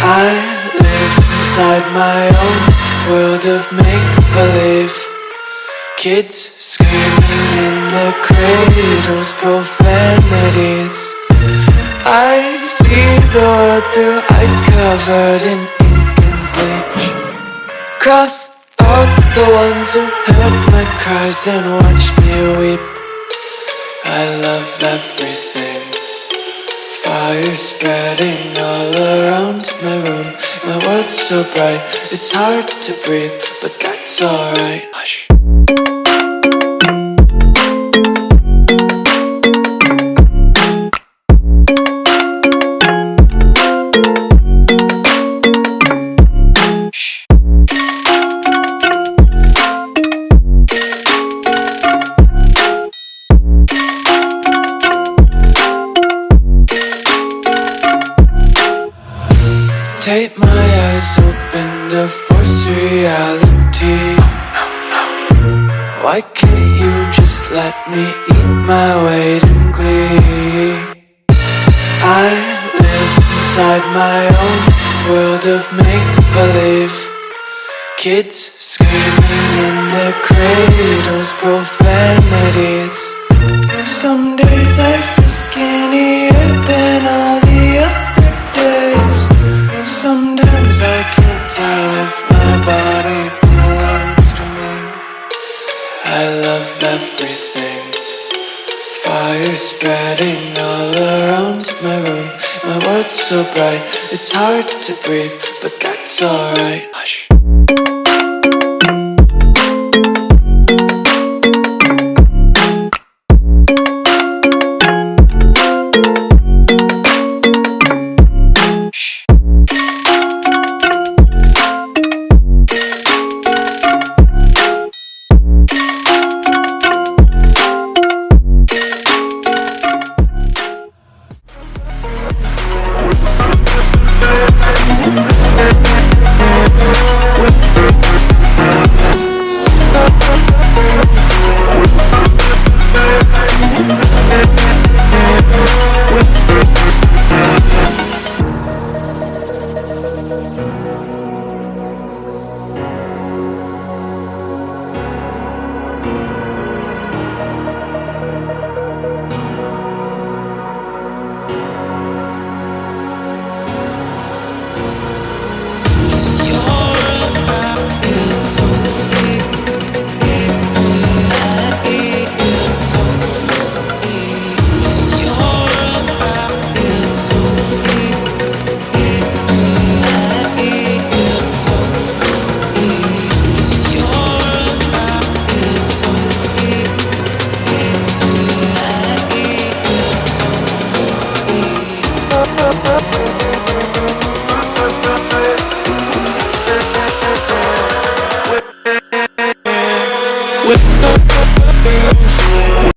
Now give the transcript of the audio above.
I live inside my own world of make-believe. Kids screaming in the cradles, profanities. I see the world through ice covered in ink and bleach. Cross out the ones who heard my cries and watched me weep. I love everything. Fire spreading all around my room. My world's so bright, it's hard to breathe, but that's alright. Hush. Tape my eyes open to force reality. Why can't you just let me eat my weight in glee? I live inside my own world of make-believe. Kids screaming in the cradles, profanities. Some days I feel skinnier than all the other days. Sometimes I can't tell if my body belongs to me. I love everything. Fire spreading all around my room. My world's so bright, it's hard to breathe, but that's alright. Hush.